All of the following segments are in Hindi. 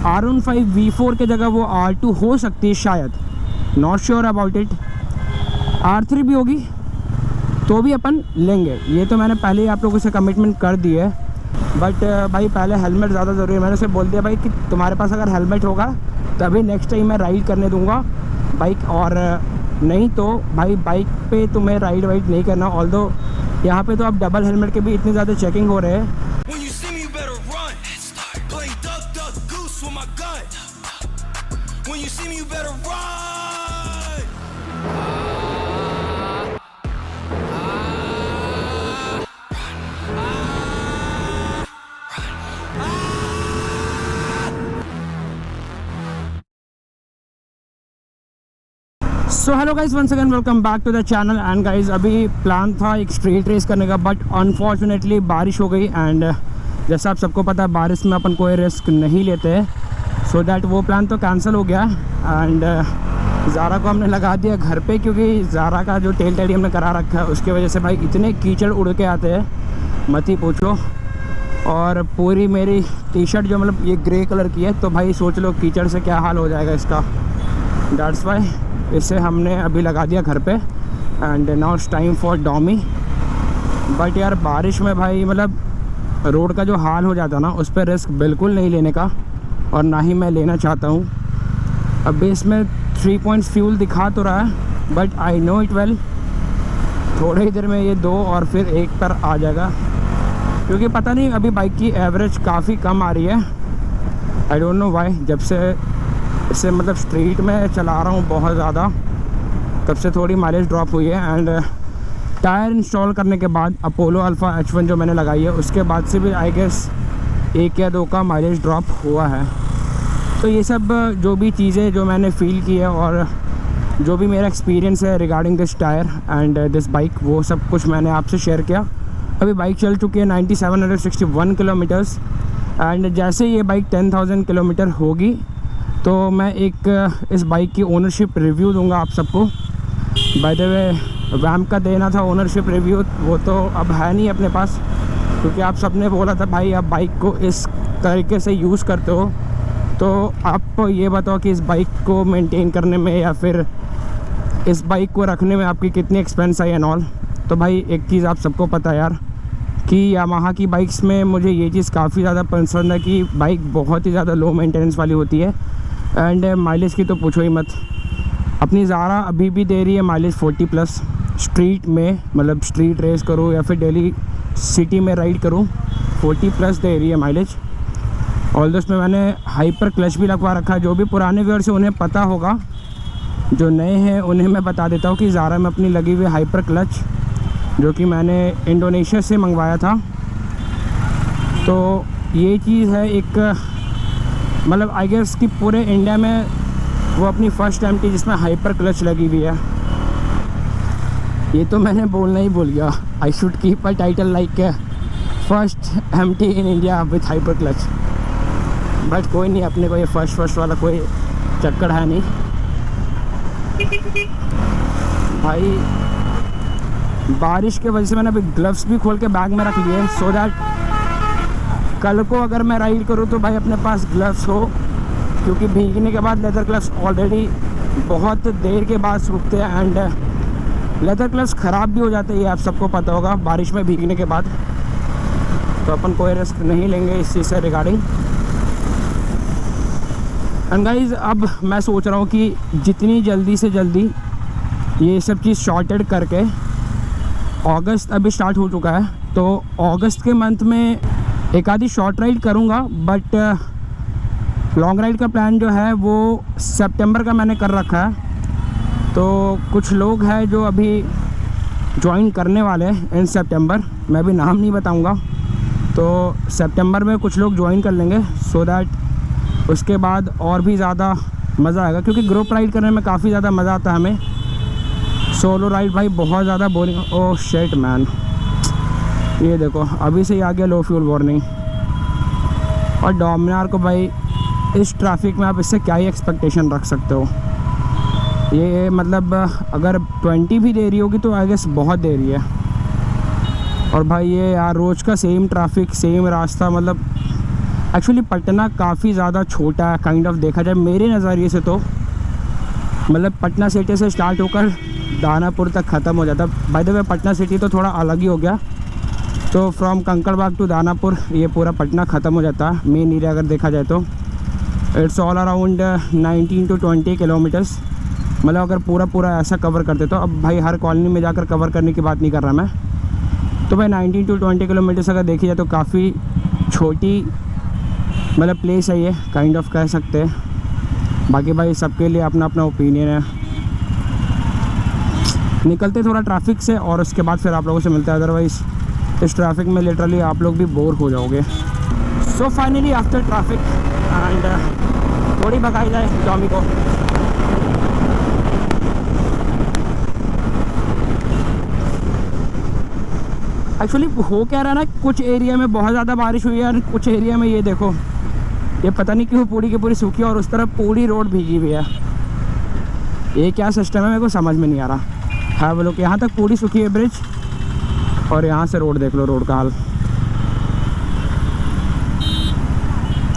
R15 V4 के जगह वो R2 हो सकती है शायद, not sure about it. R3 भी होगी तो भी अपन लेंगे, ये तो मैंने पहले ही आप लोगों से कमिटमेंट कर दी है। बट भाई पहले हेलमेट ज़्यादा ज़रूरी है। मैंने उसे बोल दिया भाई कि तुम्हारे पास अगर हेलमेट होगा तभी नेक्स्ट टाइम मैं राइड करने दूंगा बाइक, और नहीं तो भाई बाइक पे तुम्हें राइड वाइड नहीं करना। ऑल्दो यहाँ पे तो अब डबल हेलमेट के भी इतने ज़्यादा चेकिंग हो रहे हैं। So hello guys, once again welcome back to the channel. And guys अभी प्लान था एक स्ट्रीट रेस करने का, बट अनफॉर्चुनेटली बारिश हो गई। एंड जैसा आप सबको पता है बारिश में अपन कोई रिस्क नहीं लेते, सो दैट वो प्लान तो कैंसिल हो गया। एंड ज़ारा को हमने लगा दिया घर पे, क्योंकि ज़ारा का जो टेल टेडी हमने करा रखा है उसकी वजह से भाई इतने कीचड़ उड़ के आते हैं मत ही पूछो। और पूरी मेरी टी शर्ट जो मतलब ये ग्रे कलर की है, तो भाई सोच लो कीचड़ से क्या हाल हो जाएगा इसका। दैट्स वाई इसे हमने अभी लगा दिया घर पे। And now it's time for डॉमी। बट यार बारिश में भाई मतलब रोड का जो हाल हो जाता ना, उस पर रिस्क बिल्कुल नहीं लेने का, और ना ही मैं लेना चाहता हूँ। अभी इसमें 3 पॉइंट्स फ्यूल दिखा तो रहा है, but I know it well थोड़े ही देर में ये 2 और फिर 1 पर आ जाएगा, क्योंकि पता नहीं अभी बाइक की एवरेज काफ़ी कम आ रही है। I don't know why. जब से इसे मतलब स्ट्रीट में चला रहा हूँ बहुत ज़्यादा, तब से थोड़ी माइलेज ड्रॉप हुई है। एंड टायर इंस्टॉल करने के बाद अपोलो अल्फ़ा H1 जो मैंने लगाई है, उसके बाद से भी आई गेस 1 या 2 का माइलेज ड्रॉप हुआ है। तो ये सब जो भी चीज़ें जो मैंने फ़ील की है और जो भी मेरा एक्सपीरियंस है regarding this tyre and this bike, वो सब कुछ मैंने आपसे शेयर किया। अभी बाइक चल चुकी है 9761 किलोमीटर्स। एंड जैसे ये बाइक 10,000 किलोमीटर होगी तो मैं एक इस बाइक की ओनरशिप रिव्यू दूंगा आप सबको। बाय द वे वैम का देना था ओनरशिप रिव्यू, वो तो अब है नहीं अपने पास, क्योंकि आप सबने बोला था भाई आप बाइक को इस तरीके से यूज़ करते हो, तो आप ये बताओ कि इस बाइक को मेंटेन करने में या फिर इस बाइक को रखने में आपकी कितनी एक्सपेंस आई एंड ऑल। तो भाई एक चीज़ आप सबको पता है यार कि यामाहा की बाइक्स में मुझे ये चीज़ काफ़ी ज़्यादा पसंद है कि बाइक बहुत ही ज़्यादा लो मेंटेनेंस वाली होती है। एंड माइलेज की तो पूछो ही मत। अपनी ज़ारा अभी भी दे रही है माइलेज 40+ स्ट्रीट में, मतलब स्ट्रीट रेस करो या फिर डेली सिटी में राइड करो, 40+ दे रही है माइलेज। ऑल उसमें मैंने हाइपर क्लच भी लगवा रखा है। जो भी पुराने व्यूअर्स से उन्हें पता होगा, जो नए हैं उन्हें मैं बता देता हूँ कि ज़ारा में अपनी लगी हुई हाइपर क्लच, जो कि मैंने इंडोनेशिया से मंगवाया था। तो ये चीज़ है एक, मतलब आई गेस कि पूरे इंडिया में वो अपनी फ़र्स्ट एमटी जिसमें हाइपर क्लच लगी हुई है। ये तो मैंने बोलना ही भूल गया, I should keep a title like first MT in India with hyper clutch. But कोई नहीं, अपने को ये फर्स्ट वाला कोई चक्कर है नहीं भाई। बारिश के वजह से मैंने अभी ग्लव्स भी खोल के बैग में रख लिए, सो दैट कल को अगर मैं राइड करूँ तो भाई अपने पास ग्लव्स हो, क्योंकि भीगने के बाद लेदर ग्लव्स ऑलरेडी बहुत देर के बाद सूखते हैं एंड लेदर ग्लव्स ख़राब भी हो जाते हैं, ये आप सबको पता होगा बारिश में भीगने के बाद। तो अपन कोई रिस्क नहीं लेंगे इस चीज़ से रिगार्डिंग। एंड गाइज अब मैं सोच रहा हूँ कि जितनी जल्दी से जल्दी ये सब चीज़ शॉर्टेड करके, अगस्त अभी स्टार्ट हो चुका है, तो अगस्त के मंथ में एक आधी शॉर्ट राइड करूँगा। बट लॉन्ग राइड का प्लान जो है वो सितंबर का मैंने कर रखा है। तो कुछ लोग हैं जो अभी ज्वाइन करने वाले हैं इन सितंबर, मैं भी नाम नहीं बताऊँगा। तो सितंबर में कुछ लोग ज्वाइन कर लेंगे, सो दैट उसके बाद और भी ज़्यादा मज़ा आएगा, क्योंकि ग्रुप राइड करने में काफ़ी ज़्यादा मज़ा आता है हमें। सोलो राइड भाई बहुत ज़्यादा बोरिंग। ओह शिट मैन, ये देखो अभी से ही आ गया लो फ्यूल वार्निंग। और डोमिनार को भाई इस ट्रैफिक में आप इससे क्या ही एक्सपेक्टेशन रख सकते हो। ये मतलब अगर 20 भी दे रही होगी तो आई गेस बहुत दे रही है। और भाई ये यार रोज़ का सेम ट्रैफिक, सेम रास्ता, मतलब एक्चुअली पटना काफ़ी ज़्यादा छोटा है काइंड ऑफ, देखा जाए मेरे नज़रिए से तो। मतलब पटना सिटी से स्टार्ट होकर दानापुर तक ख़त्म हो जाता। By the way Patna city तो थोड़ा अलग ही हो गया, तो फ्रॉम कंकड़बाग टू दानापुर ये पूरा पटना ख़त्म हो जाता है मेन एरिया अगर देखा जाए तो। It's all around 19 to 20 kilometres. मतलब अगर पूरा ऐसा कवर करते तो, अब भाई हर कॉलोनी में जाकर कवर करने की बात नहीं कर रहा मैं, तो भाई 19 to 20 किलोमीटर्स अगर देखी जाए तो काफ़ी छोटी मतलब प्लेस है ये, काइंड ऑफ कह सकते हैं। बाकी भाई सबके लिए अपना अपना ओपिनियन है। निकलते थोड़ा ट्रैफिक से और उसके बाद फिर आप लोगों से मिलता है, अदरवाइज़ इस ट्रैफिक में लिटरली आप लोग भी बोर हो जाओगे। So finally after traffic and थोड़ी भगाई जाए टॉमी को। एक्चुअली हो क्या रहा है ना, कुछ एरिया में बहुत ज़्यादा बारिश हुई है और कुछ एरिया में ये देखो, ये पता नहीं क्यों पूरी की पूरी सूखी है और उस तरफ पूरी रोड भीगी हुई है। ये क्या सिस्टम है मेरे को समझ में नहीं आ रहा। हाँ वो लोग यहाँ तक पूरी सूखी है ब्रिज, और यहाँ से रोड देख लो, रोड का हाल।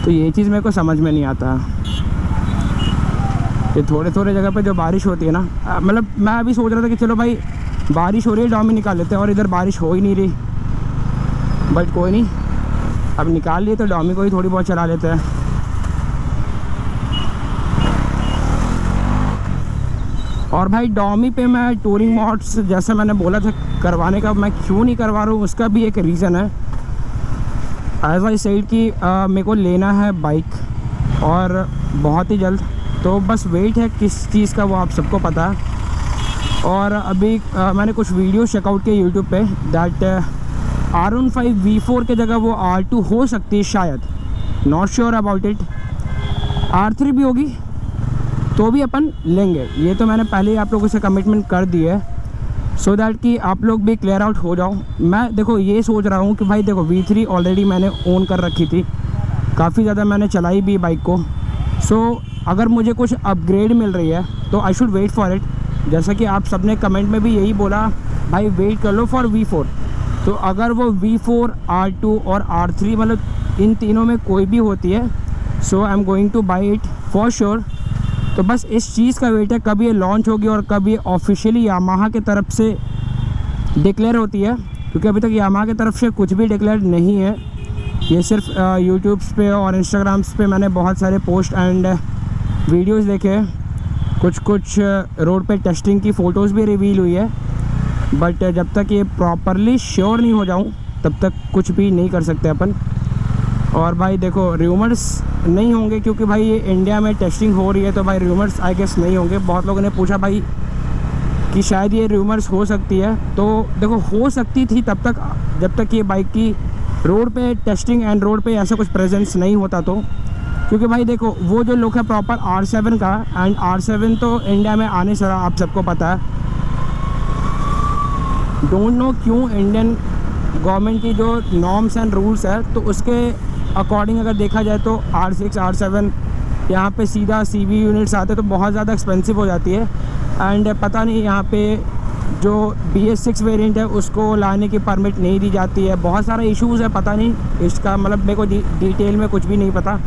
तो ये चीज़ मेरे को समझ में नहीं आता। ये थोड़े जगह पे जो बारिश होती है ना, मतलब मैं अभी सोच रहा था कि चलो भाई बारिश हो रही है डॉमी निकाल लेते हैं, और इधर बारिश हो ही नहीं रही। बट कोई नहीं, अब निकाल लिए तो डॉमी को ही थोड़ी बहुत चला लेते हैं। और भाई डॉमी पे मैं टूरिंग मोड्स जैसे मैंने बोला था करवाने का, मैं क्यों नहीं करवा रहा हूँ उसका भी एक रीज़न है। एज आई सेड कि मेरे को लेना है बाइक और बहुत ही जल्द, तो बस वेट है किस चीज़ का वो आप सबको पता है। और अभी मैंने कुछ वीडियो चेकआउट किए यूट्यूब पे, दैट R15 V4 के जगह वो R2 हो सकती है शायद, not sure about it. R3 भी होगी तो भी अपन लेंगे, ये तो मैंने पहले ही आप लोगों से कमिटमेंट कर दी है, सो दैट कि आप लोग भी क्लियर आउट हो जाओ। मैं देखो ये सोच रहा हूँ कि भाई देखो V3 ऑलरेडी मैंने ओन कर रखी थी, काफ़ी ज़्यादा मैंने चलाई भी बाइक को। सो अगर मुझे कुछ अपग्रेड मिल रही है तो I should wait for it. जैसा कि आप सबने कमेंट में भी यही बोला, भाई वेट कर लो फॉर V4। तो अगर वो V4, R2 और R3 मतलब इन तीनों में कोई भी होती है, so I am going to buy it for sure. तो बस इस चीज़ का वेट है कब ये लॉन्च होगी और कब ये ऑफिशियली यामाहा की तरफ से डिक्लेयर होती है, क्योंकि अभी तक यामाहा की तरफ से कुछ भी डिक्लेयर नहीं है। ये सिर्फ यूट्यूब्स पे और इंस्टाग्राम्स पे मैंने बहुत सारे पोस्ट एंड वीडियोस देखे, कुछ रोड पे टेस्टिंग की फ़ोटोज़ भी रिवील हुई है, बट जब तक ये प्रॉपरली श्योर नहीं हो जाऊँ तब तक कुछ भी नहीं कर सकते अपन। और भाई देखो र्यूमर्स नहीं होंगे, क्योंकि भाई ये इंडिया में टेस्टिंग हो रही है, तो भाई र्यूमर्स आई गेस नहीं होंगे। बहुत लोगों ने पूछा भाई कि शायद ये र्यूमर्स हो सकती है, तो देखो हो सकती थी तब तक जब तक ये बाइक की रोड पे टेस्टिंग एंड रोड पे ऐसा कुछ प्रेजेंस नहीं होता। तो क्योंकि भाई देखो वो जो लुक है प्रॉपर R7 का, एंड R7 तो इंडिया में आने से आप सबको पता है। डोंट नो क्यों इंडियन गवर्नमेंट की जो नॉर्म्स एंड रूल्स है, तो उसके अकॉर्डिंग अगर देखा जाए तो R6, R7 यहाँ पे सीधा CV यूनिट्स आते तो बहुत ज़्यादा एक्सपेंसिव हो जाती है। एंड पता नहीं यहाँ पे जो BS6 वेरिएंट है उसको लाने की परमिट नहीं दी जाती है। बहुत सारा इश्यूज़ है, पता नहीं इसका, मतलब मेरे को डिटेल में कुछ भी नहीं पता,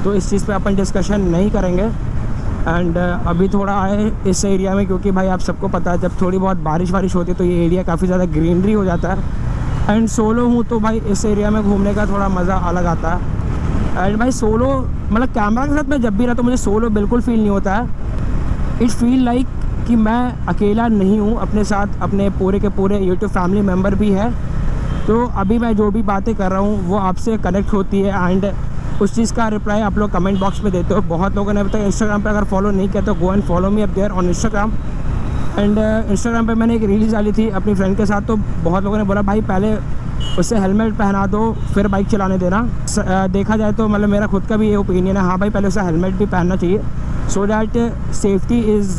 तो इस चीज़ पे अपन डिस्कशन नहीं करेंगे। एंड अभी थोड़ा आए इस एरिया में, क्योंकि भाई आप सबको पता है जब थोड़ी बहुत बारिश होती है तो ये एरिया काफ़ी ज़्यादा ग्रीनरी हो जाता है। एंड सोलो हूँ तो भाई इस एरिया में घूमने का थोड़ा मज़ा अलग आता है। एंड भाई सोलो मतलब कैमरा के साथ मैं जब भी रहता हूँ मुझे सोलो बिल्कुल फील नहीं होता है। इट फील लाइक कि मैं अकेला नहीं हूँ, अपने साथ अपने पूरे के पूरे यूट्यूब फैमिली मेम्बर भी है। तो अभी मैं जो भी बातें कर रहा हूँ वो आपसे कनेक्ट होती है, एंड उस चीज़ का रिप्लाई आप लोग कमेंट बॉक्स में देते हो। बहुत लोगों ने अभी तक इंस्टाग्राम पे अगर फॉलो नहीं किया तो go and follow me up there on Instagram. And Instagram पे मैंने एक रील्स डाली थी अपनी फ्रेंड के साथ, तो बहुत लोगों ने बोला भाई पहले उससे हेलमेट पहना दो फिर बाइक चलाने देना। देखा जाए तो मतलब मेरा खुद का भी ये ओपिनियन है, हाँ भाई पहले उससे हेलमेट भी पहनना चाहिए, so that safety is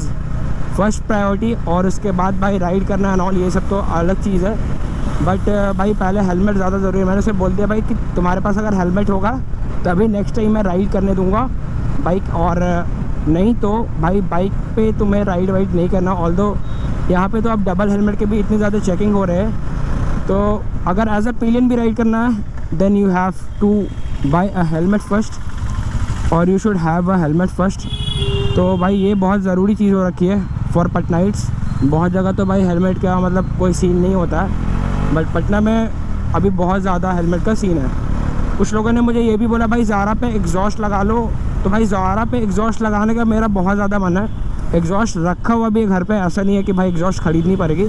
first priority. और उसके बाद भाई राइड करना एंड ऑल ये सब तो अलग चीज़ है, बट भाई पहले हेलमेट ज़्यादा ज़रूरी है। मैंने उसे बोल दिया भाई कि तुम्हारे पास अगर हेलमेट होगा तभी नेक्स्ट टाइम मैं राइड करने दूंगा बाइक, और नहीं तो भाई बाइक पे तुम्हें राइड वाइड नहीं करना। ऑल्दो यहाँ पे तो अब डबल हेलमेट के भी इतने ज़्यादा चेकिंग हो रहे हैं, तो अगर एज अ पिलियन भी राइड करना है then you have to buy a helmet first और you should have a helmet first. तो भाई ये बहुत ज़रूरी चीज़ हो रखी है फॉर पटनाइट्स। बहुत जगह तो भाई हेलमेट का मतलब कोई सीन नहीं होता है, बट पटना में अभी बहुत ज़्यादा हेलमेट का सीन है। कुछ लोगों ने मुझे ये भी बोला भाई ज़ारा पे एग्जॉस्ट लगा लो, तो भाई ज़ारा पे एग्जॉस्ट लगाने का मेरा बहुत ज़्यादा मन है। एग्जॉस्ट रखा हुआ भी घर पे, ऐसा नहीं है कि भाई एग्जॉस्ट ख़रीदनी पड़ेगी,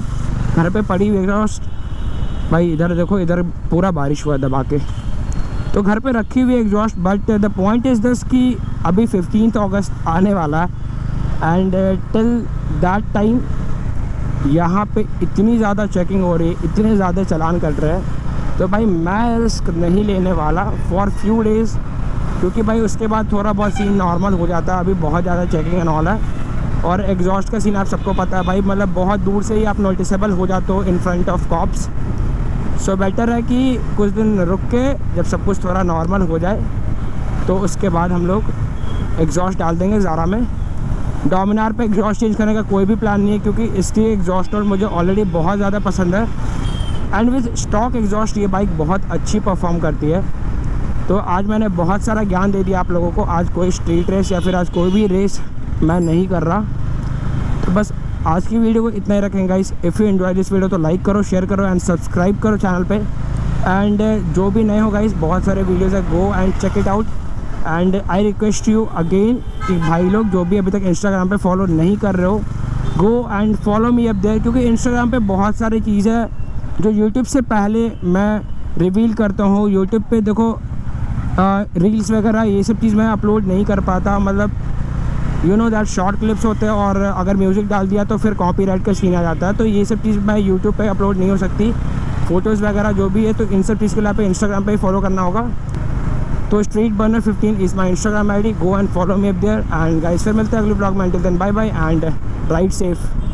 घर पे पड़ी हुई एग्जॉस्ट। भाई इधर देखो, इधर पूरा बारिश हुआ दबा के, तो घर पे रखी हुई exhaust. But the point is this कि अभी 15 अगस्त आने वाला है एंड टिल दैट टाइम यहाँ पे इतनी ज़्यादा चेकिंग हो रही है, इतने ज़्यादा चालान कट रहे हैं, तो भाई मैं रिस्क नहीं लेने वाला फॉर फ्यू डेज़, क्योंकि भाई उसके बाद थोड़ा बहुत सीन नॉर्मल हो जाता है। अभी बहुत ज़्यादा चेकिंग एंड ऑल है, और एग्जॉस्ट का सीन आप सबको पता है भाई, मतलब बहुत दूर से ही आप नोटिसेबल हो जाते हो in front of cops. So better है कि कुछ दिन रुक के जब सब कुछ थोड़ा नॉर्मल हो जाए तो उसके बाद हम लोग एग्जॉस्ट डाल देंगे ज़ारा में। डोमिनार पे एग्जॉस्ट चेंज करने का कोई भी प्लान नहीं है, क्योंकि इसकी एग्जॉस्ट और मुझे ऑलरेडी बहुत ज़्यादा पसंद है एंड विद स्टॉक एग्जॉस्ट ये बाइक बहुत अच्छी परफॉर्म करती है। तो आज मैंने बहुत सारा ज्ञान दे दिया आप लोगों को। आज कोई स्ट्रीट रेस या फिर आज कोई भी रेस मैं नहीं कर रहा, तो बस आज की वीडियो को इतना ही रखेंगे guys. If you enjoy this video तो लाइक करो, शेयर करो एंड सब्सक्राइब करो चैनल पे। एंड जो भी नए हो गाइस, बहुत सारे वीडियोज़ है, go and check it out. And I request you again कि भाई लोग जो भी अभी तक इंस्टाग्राम पे फॉलो नहीं कर रहे हो, go and follow me up there, क्योंकि इंस्टाग्राम पे बहुत सारी चीज़ें जो यूट्यूब से पहले मैं रिवील करता हूँ। यूट्यूब पे देखो रील्स वगैरह ये सब चीज़ मैं अपलोड नहीं कर पाता, मतलब you know that short clips होते हैं, और अगर म्यूज़िक डाल दिया तो फिर कॉपीराइट का सीन आ जाता है। तो ये सब चीज़ मैं यूट्यूब पे अपलोड नहीं हो सकती, फ़ोटोज़ वगैरह जो भी है, तो इन सब चीज़ के लिए आप इंस्टाग्राम पे ही फॉलो करना होगा। तो street burner 15 is my Instagram ID, go and follow me up there. And guys फिर मिलते हैं अगले ब्लॉग में, until then bye bye and ride safe.